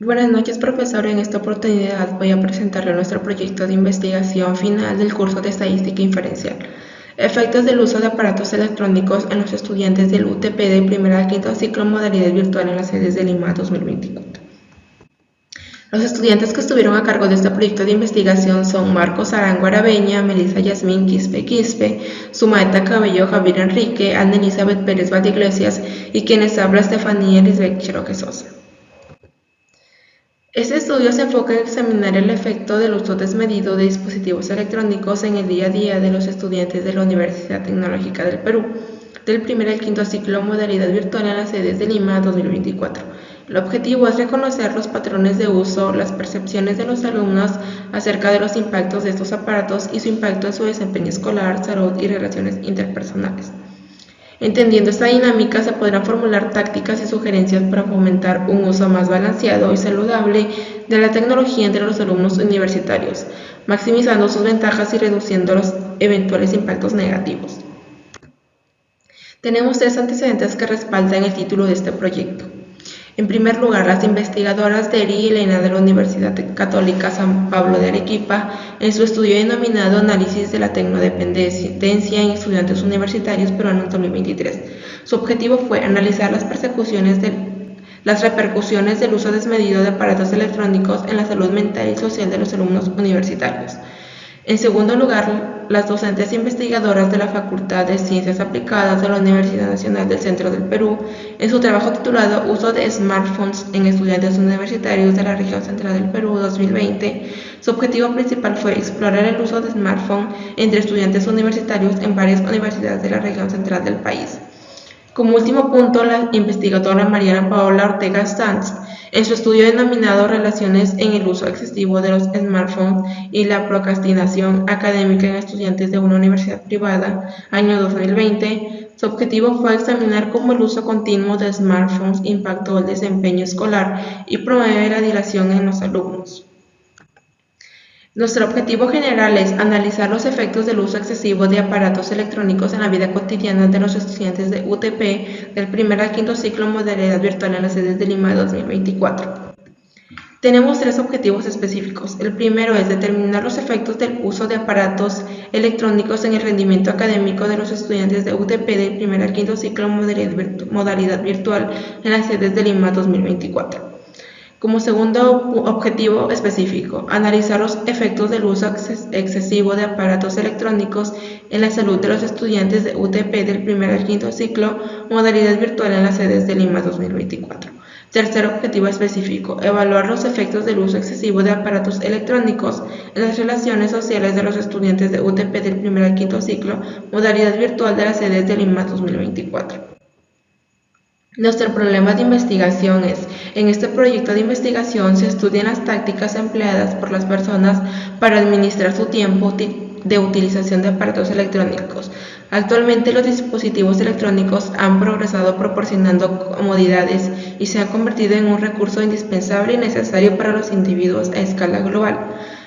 Buenas noches, profesor. En esta oportunidad voy a presentarle nuestro proyecto de investigación final del curso de Estadística Inferencial. Efectos del uso de aparatos electrónicos en los estudiantes del UTP del primer al quinto ciclo modalidad virtual en las sedes de Lima 2024. Los estudiantes que estuvieron a cargo de este proyecto de investigación son Marcos Arango Arabeña, Melissa Yasmín Quispe, Sumaeta Cabello, Javier Enrique, Ana Elizabeth Pérez Valdeiglesias y quienes habla Estefanía Elizabeth Cherokee Sosa. Este estudio se enfoca en examinar el efecto del uso desmedido de dispositivos electrónicos en el día a día de los estudiantes de la Universidad Tecnológica del Perú, del primer al quinto ciclo modalidad virtual en las sedes de Lima 2024. El objetivo es reconocer los patrones de uso, las percepciones de los alumnos acerca de los impactos de estos aparatos y su impacto en su desempeño escolar, salud y relaciones interpersonales. Entendiendo esta dinámica, se podrán formular tácticas y sugerencias para fomentar un uso más balanceado y saludable de la tecnología entre los alumnos universitarios, maximizando sus ventajas y reduciendo los eventuales impactos negativos. Tenemos tres antecedentes que respaldan el título de este proyecto. En primer lugar, las investigadoras Deri y Elena de la Universidad Católica San Pablo de Arequipa, en su estudio denominado Análisis de la Tecnodependencia en Estudiantes Universitarios Peruanos 2023. Su objetivo fue analizar las repercusiones del uso desmedido de aparatos electrónicos en la salud mental y social de los alumnos universitarios. En segundo lugar, las docentes investigadoras de la Facultad de Ciencias Aplicadas de la Universidad Nacional del Centro del Perú, en su trabajo titulado Uso de Smartphones en Estudiantes Universitarios de la Región Central del Perú 2020, su objetivo principal fue explorar el uso de smartphone entre estudiantes universitarios en varias universidades de la región central del país. Como último punto, la investigadora Mariana Paola Ortega Sanz, en su estudio denominado Relaciones en el uso excesivo de los smartphones y la procrastinación académica en estudiantes de una universidad privada, año 2020, su objetivo fue examinar cómo el uso continuo de smartphones impactó el desempeño escolar y promueve la dilación en los alumnos. Nuestro objetivo general es analizar los efectos del uso excesivo de aparatos electrónicos en la vida cotidiana de los estudiantes de UTP del primer al quinto ciclo modalidad virtual en las sedes de Lima 2024. Tenemos tres objetivos específicos. El primero es determinar los efectos del uso de aparatos electrónicos en el rendimiento académico de los estudiantes de UTP del primer al quinto ciclo modalidad virtual en las sedes de Lima 2024. Como segundo objetivo específico, analizar los efectos del uso excesivo de aparatos electrónicos en la salud de los estudiantes de UTP del primer al quinto ciclo, modalidad virtual en las sedes de Lima 2024. Tercer objetivo específico, evaluar los efectos del uso excesivo de aparatos electrónicos en las relaciones sociales de los estudiantes de UTP del primer al quinto ciclo, modalidad virtual de las sedes de Lima 2024. Nuestro problema de investigación es, en este proyecto de investigación se estudian las tácticas empleadas por las personas para administrar su tiempo de utilización de aparatos electrónicos. Actualmente los dispositivos electrónicos han progresado proporcionando comodidades y se han convertido en un recurso indispensable y necesario para los individuos a escala global,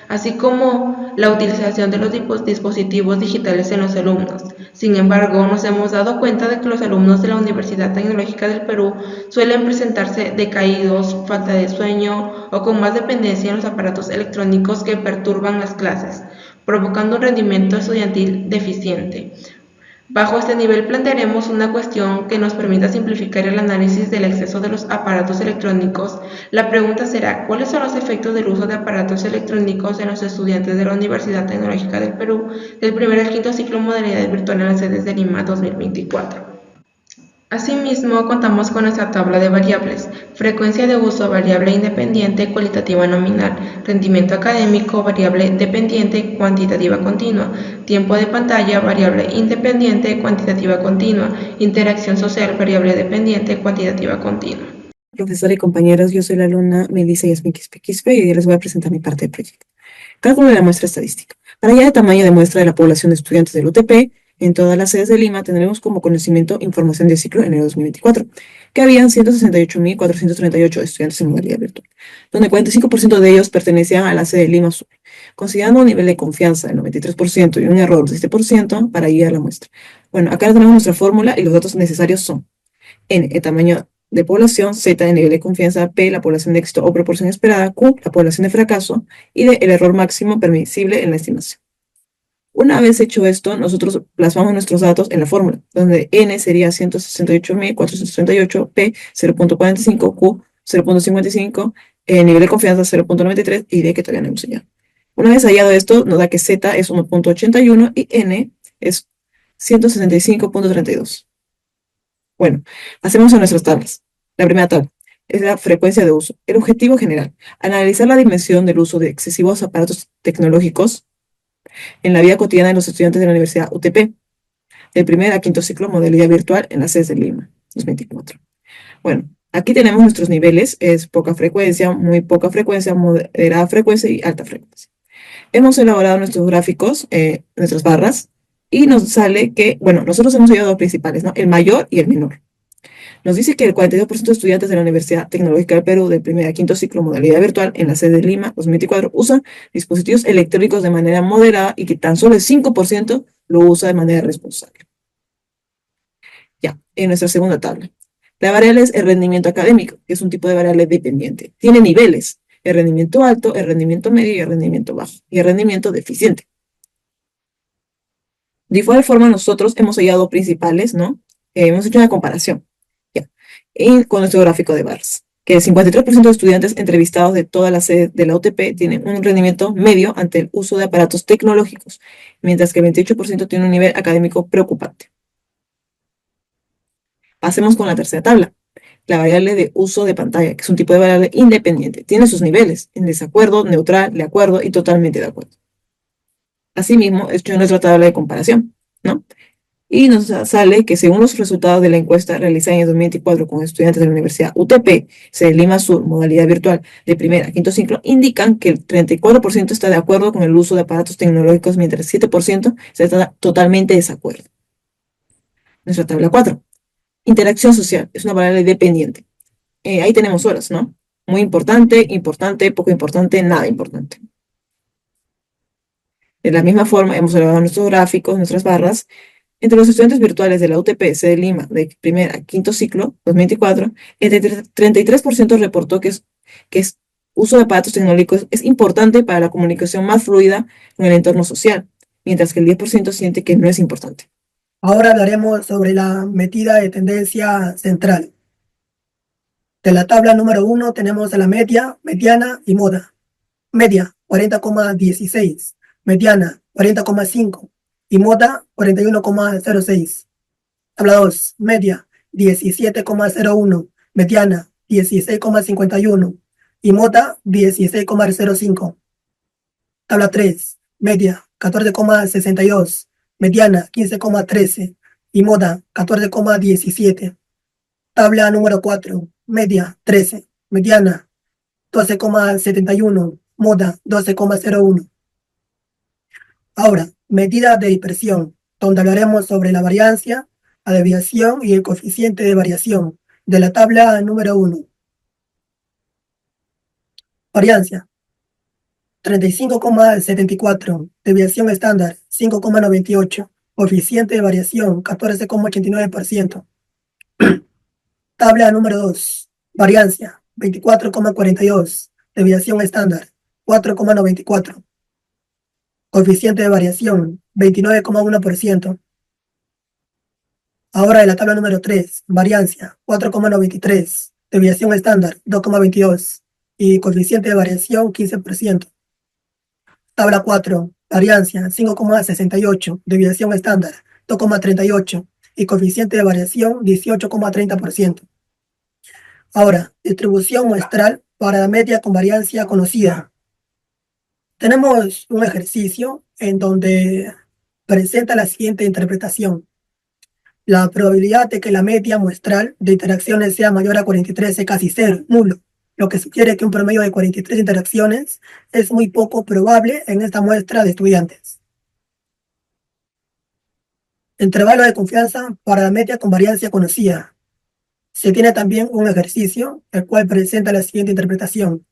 así como la utilización de los dispositivos digitales en los alumnos. Sin embargo, nos hemos dado cuenta de que los alumnos de la Universidad Tecnológica del Perú suelen presentarse decaídos, falta de sueño o con más dependencia en los aparatos electrónicos que perturban las clases, provocando un rendimiento estudiantil deficiente. Bajo este nivel plantearemos una cuestión que nos permita simplificar el análisis del exceso de los aparatos electrónicos. La pregunta será, ¿cuáles son los efectos del uso de aparatos electrónicos en los estudiantes de la Universidad Tecnológica del Perú del primer al quinto ciclo modalidad virtual en las sedes de Lima 2024? Asimismo, contamos con nuestra tabla de variables: frecuencia de uso, variable independiente, cualitativa nominal; rendimiento académico, variable dependiente, cuantitativa continua; tiempo de pantalla, variable independiente, cuantitativa continua; interacción social, variable dependiente, cuantitativa continua. Profesora y compañeros, yo soy la alumna Melissa Yasmin Quispe y hoy día les voy a presentar mi parte del proyecto. Cálculo de la muestra estadística. Para hallar el tamaño de muestra de la población de estudiantes del UTP, en todas las sedes de Lima tendremos como conocimiento información de ciclo enero 2024, que habían 168.438 estudiantes en modalidad virtual, donde 45% de ellos pertenecían a la sede de Lima Sur, considerando un nivel de confianza del 93% y un error del 7% para hallar la muestra. Bueno, acá tenemos nuestra fórmula y los datos necesarios son N, el tamaño de población, Z de nivel de confianza, P la población de éxito o proporción esperada, Q la población de fracaso y D el error máximo permisible en la estimación. Una vez hecho esto, nosotros plasmamos nuestros datos en la fórmula, donde N sería 168.438, P 0.45, Q 0.55, nivel de confianza 0.93 y D que todavía no hemos hallado. Una vez hallado esto, nos da que Z es 1.81 y N es 165.32. Bueno, pasemos a nuestras tablas. La primera tabla es la frecuencia de uso. El objetivo general, analizar la dimensión del uso de excesivos aparatos tecnológicos en la vida cotidiana de los estudiantes de la Universidad UTP, del primer a quinto ciclo modalidad virtual en las sedes de Lima, 2024. Bueno, aquí tenemos nuestros niveles, es poca frecuencia, muy poca frecuencia, moderada frecuencia y alta frecuencia. Hemos elaborado nuestros gráficos, nuestras barras, y nos sale que, bueno, nosotros hemos hallado dos principales, ¿no? El mayor y el menor. Nos dice que el 42% de estudiantes de la Universidad Tecnológica del Perú del primer a quinto ciclo modalidad virtual en la sede de Lima 2024 usan dispositivos electrónicos de manera moderada y que tan solo el 5% lo usa de manera responsable. Ya, en nuestra segunda tabla. La variable es el rendimiento académico, que es un tipo de variable dependiente. Tiene niveles, el rendimiento alto, el rendimiento medio y el rendimiento bajo, y el rendimiento deficiente. De igual forma, nosotros hemos hallado principales, ¿no? Hemos hecho una comparación, ya, y con nuestro gráfico de barras, que el 53% de estudiantes entrevistados de toda la sede de la UTP tienen un rendimiento medio ante el uso de aparatos tecnológicos, mientras que el 28% tiene un nivel académico preocupante. Pasemos con la tercera tabla, la variable de uso de pantalla, que es un tipo de variable independiente. Tiene sus niveles, en desacuerdo, neutral, de acuerdo y totalmente de acuerdo. Asimismo, he hecho nuestra tabla de comparación, ¿no? Y nos sale que según los resultados de la encuesta realizada en el 2024 con estudiantes de la Universidad UTP, sede de Lima Sur, modalidad virtual de primer a quinto ciclo, indican que el 34% está de acuerdo con el uso de aparatos tecnológicos, mientras el 7% está totalmente de desacuerdo. Nuestra tabla 4. Interacción social, es una variable dependiente. Ahí tenemos horas, ¿no? Muy importante, importante, poco importante, nada importante. De la misma forma, hemos elaborado nuestros gráficos, nuestras barras. Entre los estudiantes virtuales de la UTP, sede de Lima, de primer a quinto ciclo, 2024, el 33% reportó que es uso de aparatos tecnológicos es importante para la comunicación más fluida con el entorno social, mientras que el 10% siente que no es importante. Ahora hablaremos sobre la medida de tendencia central. De la tabla número 1 tenemos a la media, mediana y moda. Media, 40,16. Mediana, 40,5. Y moda, 41,06. Tabla 2, media, 17,01. Mediana, 16,51. Y moda, 16,05. Tabla 3, media, 14,62. Mediana, 15,13. Y moda, 14,17. Tabla número 4, media, 13. Mediana, 12,71. Moda, 12,01. Ahora, medida de dispersión, donde hablaremos sobre la variancia, la desviación y el coeficiente de variación de la tabla número 1. Variancia, 35,74. Desviación estándar, 5,98. Coeficiente de variación, 14,89%. Tabla número 2. Variancia, 24,42. Desviación estándar, 4,94. Coeficiente de variación, 29,1%. Ahora de la tabla número 3. Variancia, 4,93. Desviación estándar, 2,22. Y coeficiente de variación, 15%. Tabla 4. Variancia, 5,68. Desviación estándar, 2,38. Y coeficiente de variación, 18,30%. Ahora, distribución muestral para la media con variancia conocida. Tenemos un ejercicio en donde presenta la siguiente interpretación. La probabilidad de que la media muestral de interacciones sea mayor a 43 es casi cero, nulo, lo que sugiere que un promedio de 43 interacciones es muy poco probable en esta muestra de estudiantes. Intervalo de confianza para la media con variancia conocida. Se tiene también un ejercicio, el cual presenta la siguiente interpretación.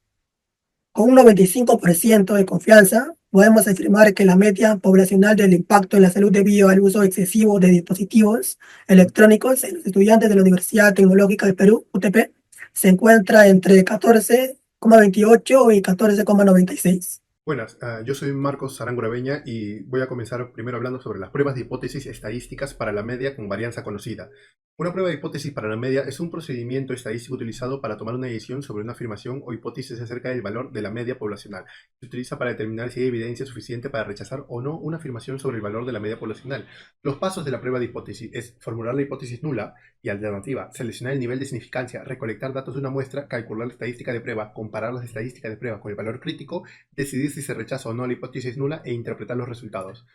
Con un 95% de confianza, podemos afirmar que la media poblacional del impacto en la salud debido al uso excesivo de dispositivos electrónicos en los estudiantes de la Universidad Tecnológica del Perú, UTP, se encuentra entre 14,28 y 14,96. Buenas, yo soy Marcos Arangurebeña y voy a comenzar primero hablando sobre las pruebas de hipótesis estadísticas para la media con varianza conocida. Una prueba de hipótesis para la media es un procedimiento estadístico utilizado para tomar una decisión sobre una afirmación o hipótesis acerca del valor de la media poblacional. Se utiliza para determinar si hay evidencia suficiente para rechazar o no una afirmación sobre el valor de la media poblacional. Los pasos de la prueba de hipótesis es formular la hipótesis nula y alternativa, seleccionar el nivel de significancia, recolectar datos de una muestra, calcular la estadística de prueba, comparar las estadísticas de prueba con el valor crítico, decidir si se rechaza o no la hipótesis nula e interpretar los resultados.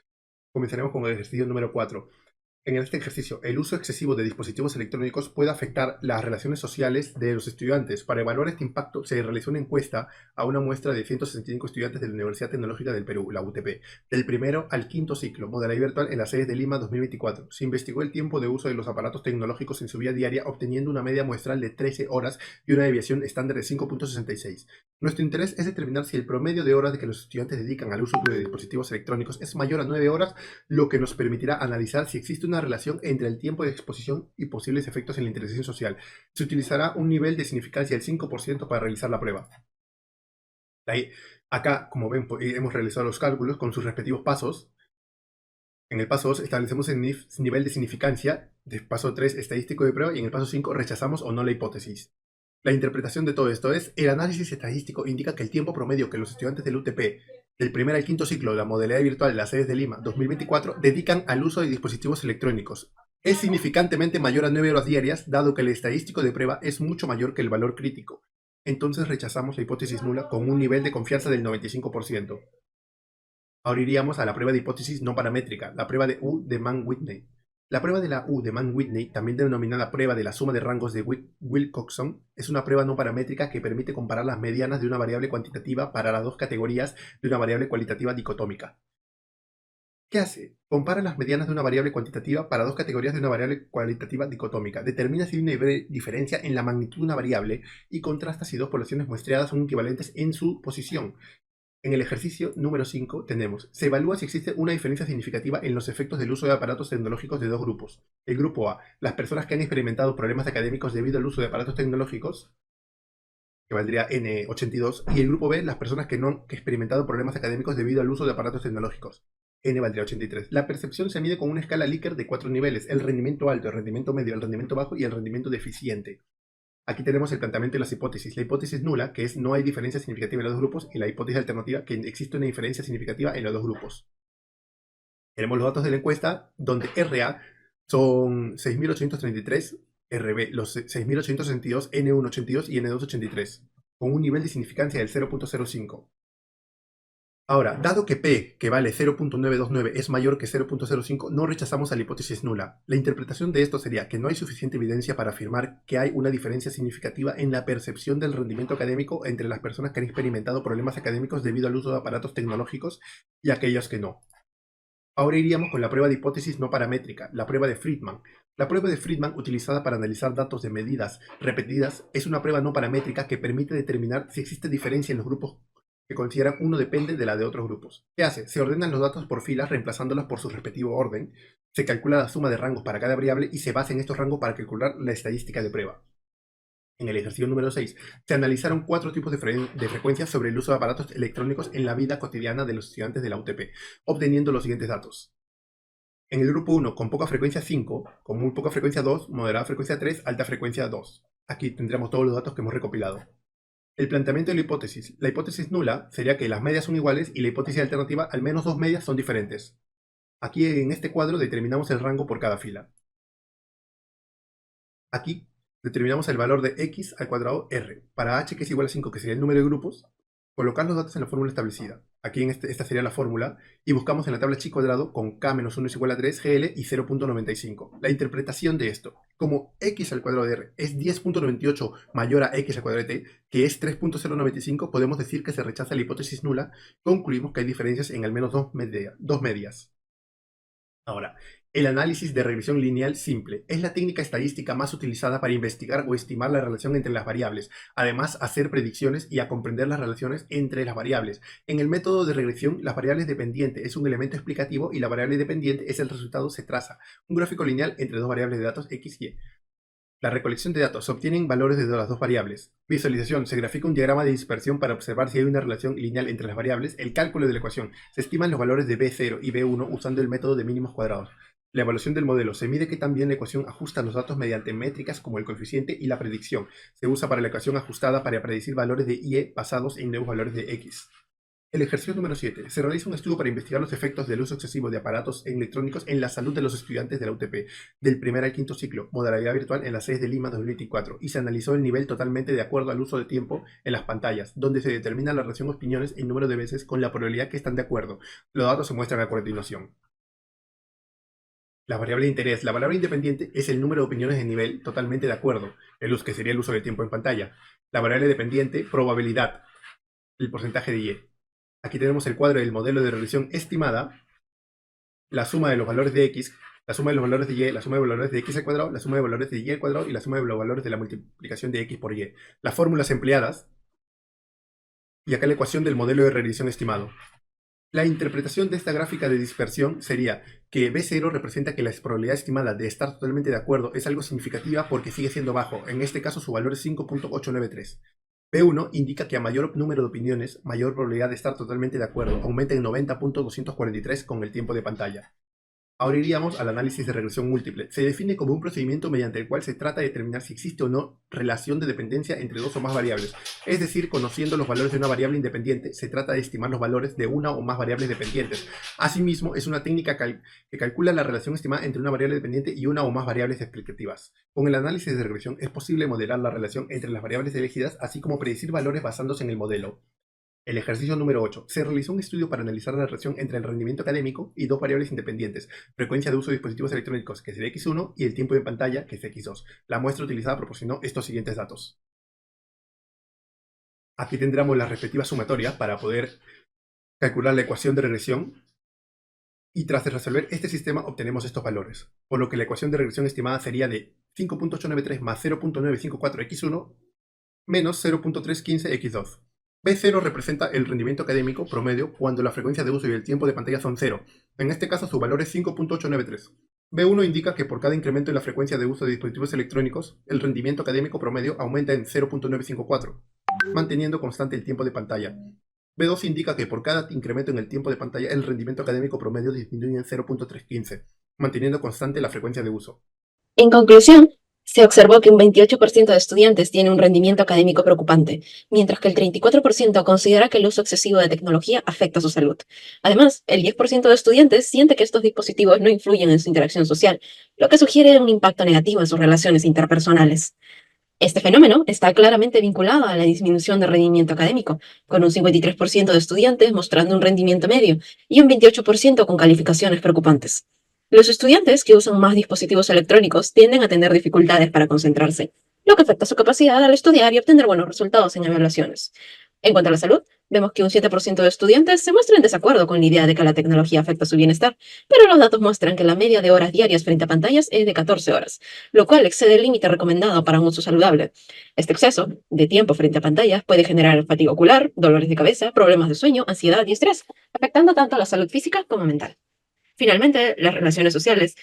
Comenzaremos con el ejercicio número 4. En este ejercicio, el uso excesivo de dispositivos electrónicos puede afectar las relaciones sociales de los estudiantes. Para evaluar este impacto, se realizó una encuesta a una muestra de 165 estudiantes de la Universidad Tecnológica del Perú, la UTP, del primero al quinto ciclo, modalidad virtual en las sedes de Lima 2024. Se investigó el tiempo de uso de los aparatos tecnológicos en su vida diaria, obteniendo una media muestral de 13 horas y una deviación estándar de 5.66. Nuestro interés es determinar si el promedio de horas de que los estudiantes dedican al uso de dispositivos electrónicos es mayor a 9 horas, lo que nos permitirá analizar si existe una relación entre el tiempo de exposición y posibles efectos en la interacción social. Se utilizará un nivel de significancia del 5% para realizar la prueba. Acá, como ven, hemos realizado los cálculos con sus respectivos pasos. En el paso 2 establecemos el nivel de significancia, del paso 3 estadístico de prueba y en el paso 5 rechazamos o no la hipótesis. La interpretación de todo esto es: el análisis estadístico indica que el tiempo promedio que los estudiantes del UTP del primer al quinto ciclo de la modalidad virtual de las sedes de Lima 2024 dedican al uso de dispositivos electrónicos es significantemente mayor a 9 horas diarias, dado que el estadístico de prueba es mucho mayor que el valor crítico. Entonces rechazamos la hipótesis nula con un nivel de confianza del 95%. Ahora iríamos a la prueba de hipótesis no paramétrica, la prueba de U de Mann-Whitney. La prueba de la U de Mann-Whitney, también denominada prueba de la suma de rangos de Wilcoxon, es una prueba no paramétrica que permite comparar las medianas de una variable cuantitativa para las dos categorías de una variable cualitativa dicotómica. ¿Qué hace? Compara las medianas de una variable cuantitativa para dos categorías de una variable cualitativa dicotómica. Determina si hay una diferencia en la magnitud de una variable y contrasta si dos poblaciones muestreadas son equivalentes en su posición. En el ejercicio número 5 tenemos: se evalúa si existe una diferencia significativa en los efectos del uso de aparatos tecnológicos de dos grupos. El grupo A, las personas que han experimentado problemas académicos debido al uso de aparatos tecnológicos, que valdría N82, y el grupo B, las personas que no han experimentado problemas académicos debido al uso de aparatos tecnológicos. N valdría 83. La percepción se mide con una escala Likert de 4 niveles: el rendimiento alto, el rendimiento medio, el rendimiento bajo y el rendimiento deficiente. Aquí tenemos el planteamiento de las hipótesis. La hipótesis nula, que es no hay diferencia significativa en los dos grupos, y la hipótesis alternativa, que existe una diferencia significativa en los dos grupos. Tenemos los datos de la encuesta, donde RA son 6.833, RB los 6.862, N182 y N283, con un nivel de significancia del 0.05. Ahora, dado que P, que vale 0.929, es mayor que 0.05, no rechazamos a la hipótesis nula. La interpretación de esto sería que no hay suficiente evidencia para afirmar que hay una diferencia significativa en la percepción del rendimiento académico entre las personas que han experimentado problemas académicos debido al uso de aparatos tecnológicos y aquellas que no. Ahora iríamos con la prueba de hipótesis no paramétrica, la prueba de Friedman. La prueba de Friedman, utilizada para analizar datos de medidas repetidas, es una prueba no paramétrica que permite determinar si existe diferencia en los grupos que consideran uno depende de la de otros grupos. ¿Qué hace? Se ordenan los datos por filas reemplazándolos por su respectivo orden, se calcula la suma de rangos para cada variable y se basa en estos rangos para calcular la estadística de prueba. En el ejercicio número 6, se analizaron 4 tipos de frecuencias sobre el uso de aparatos electrónicos en la vida cotidiana de los estudiantes de la UTP, obteniendo los siguientes datos. En el grupo 1, con poca frecuencia 5, con muy poca frecuencia 2, moderada frecuencia 3, alta frecuencia 2. Aquí tendremos todos los datos que hemos recopilado. El planteamiento de la hipótesis. La hipótesis nula sería que las medias son iguales y la hipótesis alternativa, al menos dos medias son diferentes. Aquí en este cuadro determinamos el rango por cada fila. Aquí determinamos el valor de x al cuadrado r. Para h, que es igual a 5, que sería el número de grupos, colocar los datos en la fórmula establecida. Aquí esta sería la fórmula, y buscamos en la tabla chi cuadrado con k menos 1 es igual a 3, gl y 0.95. La interpretación de esto: como x al cuadrado de r es 10.98 mayor a x al cuadrado de t, que es 3.095, podemos decir que se rechaza la hipótesis nula. Concluimos que hay diferencias en al menos dos medias. Ahora, El análisis de regresión lineal simple es la técnica estadística más utilizada para investigar o estimar la relación entre las variables, además hacer predicciones y a comprender las relaciones entre las variables. En el método de regresión, las variables dependientes es un elemento explicativo y la variable dependiente es el resultado. Se traza un gráfico lineal entre dos variables de datos x y y. La recolección de datos: se obtienen valores de las dos variables. Visualización: se grafica un diagrama de dispersión para observar si hay una relación lineal entre las variables. El cálculo de la ecuación: se estiman los valores de B0 y B1 usando el método de mínimos cuadrados. La evaluación del modelo: se mide que también la ecuación ajusta los datos mediante métricas como el coeficiente y la predicción. Se usa para la ecuación ajustada para predecir valores de y basados en nuevos valores de x. El ejercicio número 7. Se realiza un estudio para investigar los efectos del uso excesivo de aparatos electrónicos en la salud de los estudiantes de la UTP, del primer al quinto ciclo, modalidad virtual en las sedes de Lima 2024, y se analizó el nivel totalmente de acuerdo al uso de tiempo en las pantallas, donde se determina la relación opiniones en número de veces con la probabilidad que están de acuerdo. Los datos se muestran a continuación. La variable de interés. La variable independiente es el número de opiniones de nivel totalmente de acuerdo, que sería el uso del tiempo en pantalla. La variable dependiente, probabilidad, el porcentaje de y. Aquí tenemos el cuadro del modelo de regresión estimada, la suma de los valores de x, la suma de los valores de y, la suma de valores de x al cuadrado, la suma de valores de y al cuadrado y la suma de los valores de la multiplicación de x por y. Las fórmulas empleadas, y acá la ecuación del modelo de regresión estimado. La interpretación de esta gráfica de dispersión sería que B0 representa que la probabilidad estimada de estar totalmente de acuerdo es algo significativa porque sigue siendo bajo, en este caso su valor es 5.893. B1 indica que a mayor número de opiniones, mayor probabilidad de estar totalmente de acuerdo, aumenta en 90.243 con el tiempo de pantalla. Ahora iríamos al análisis de regresión múltiple. Se define como un procedimiento mediante el cual se trata de determinar si existe o no relación de dependencia entre dos o más variables. Es decir, conociendo los valores de una variable independiente, se trata de estimar los valores de una o más variables dependientes. Asimismo, es una técnica que calcula la relación estimada entre una variable dependiente y una o más variables explicativas. Con el análisis de regresión es posible modelar la relación entre las variables elegidas, así como predecir valores basándose en el modelo. El ejercicio número 8. Se realizó un estudio para analizar la relación entre el rendimiento académico y dos variables independientes: frecuencia de uso de dispositivos electrónicos, que es el x1, y el tiempo de pantalla, que es x2. La muestra utilizada proporcionó estos siguientes datos. Aquí tendremos las respectivas sumatorias para poder calcular la ecuación de regresión. Y tras de resolver este sistema obtenemos estos valores, por lo que la ecuación de regresión estimada sería de 5.893 más 0.954x1 menos 0.315x2. B0 representa el rendimiento académico promedio cuando la frecuencia de uso y el tiempo de pantalla son 0. En este caso su valor es 5.893. B1 indica que por cada incremento en la frecuencia de uso de dispositivos electrónicos, el rendimiento académico promedio aumenta en 0.954, manteniendo constante el tiempo de pantalla. B2 indica que por cada incremento en el tiempo de pantalla, el rendimiento académico promedio disminuye en 0.315, manteniendo constante la frecuencia de uso. En conclusión, se observó que un 28% de estudiantes tiene un rendimiento académico preocupante, mientras que el 34% considera que el uso excesivo de tecnología afecta su salud. Además, el 10% de estudiantes siente que estos dispositivos no influyen en su interacción social, lo que sugiere un impacto negativo en sus relaciones interpersonales. Este fenómeno está claramente vinculado a la disminución de rendimiento académico, con un 53% de estudiantes mostrando un rendimiento medio y un 28% con calificaciones preocupantes. Los estudiantes que usan más dispositivos electrónicos tienden a tener dificultades para concentrarse, lo que afecta su capacidad al estudiar y obtener buenos resultados en evaluaciones. En cuanto a la salud, vemos que un 7% de estudiantes se muestra en desacuerdo con la idea de que la tecnología afecta su bienestar, pero los datos muestran que la media de horas diarias frente a pantallas es de 14 horas, lo cual excede el límite recomendado para un uso saludable. Este exceso de tiempo frente a pantallas puede generar fatiga ocular, dolores de cabeza, problemas de sueño, ansiedad y estrés, afectando tanto a la salud física como mental. Finalmente, las relaciones sociales.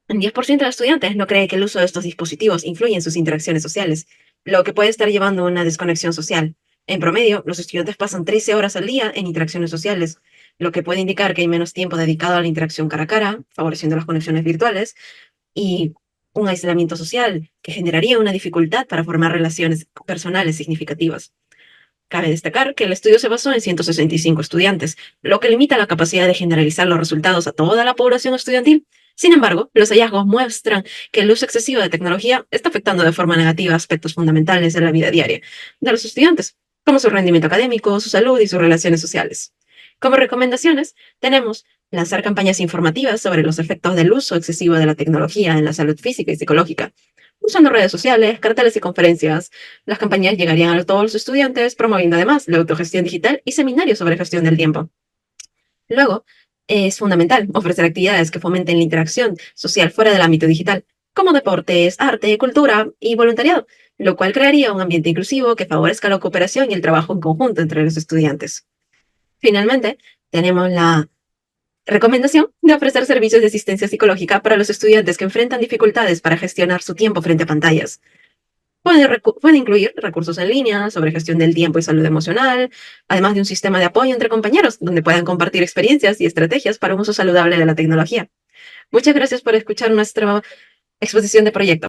Un 10% de estudiantes no cree que el uso de estos dispositivos influye en sus interacciones sociales, lo que puede estar llevando a una desconexión social. En promedio, los estudiantes pasan 13 horas al día en interacciones sociales, lo que puede indicar que hay menos tiempo dedicado a la interacción cara a cara, favoreciendo las conexiones virtuales, y un aislamiento social que generaría una dificultad para formar relaciones personales significativas. Cabe destacar que el estudio se basó en 165 estudiantes, lo que limita la capacidad de generalizar los resultados a toda la población estudiantil. Sin embargo, los hallazgos muestran que el uso excesivo de tecnología está afectando de forma negativa aspectos fundamentales de la vida diaria de los estudiantes, como su rendimiento académico, su salud y sus relaciones sociales. Como recomendaciones, tenemos lanzar campañas informativas sobre los efectos del uso excesivo de la tecnología en la salud física y psicológica. Usando redes sociales, carteles y conferencias, las campañas llegarían a todos los estudiantes, promoviendo además la autogestión digital y seminarios sobre gestión del tiempo. Luego, Es fundamental ofrecer actividades que fomenten la interacción social fuera del ámbito digital, como deportes, arte, cultura y voluntariado, lo cual crearía un ambiente inclusivo que favorezca la cooperación y el trabajo en conjunto entre los estudiantes. Finalmente, tenemos la recomendación de ofrecer servicios de asistencia psicológica para los estudiantes que enfrentan dificultades para gestionar su tiempo frente a pantallas. Puede incluir recursos en línea sobre gestión del tiempo y salud emocional, además de un sistema de apoyo entre compañeros donde puedan compartir experiencias y estrategias para un uso saludable de la tecnología. Muchas gracias por escuchar nuestra exposición de proyecto.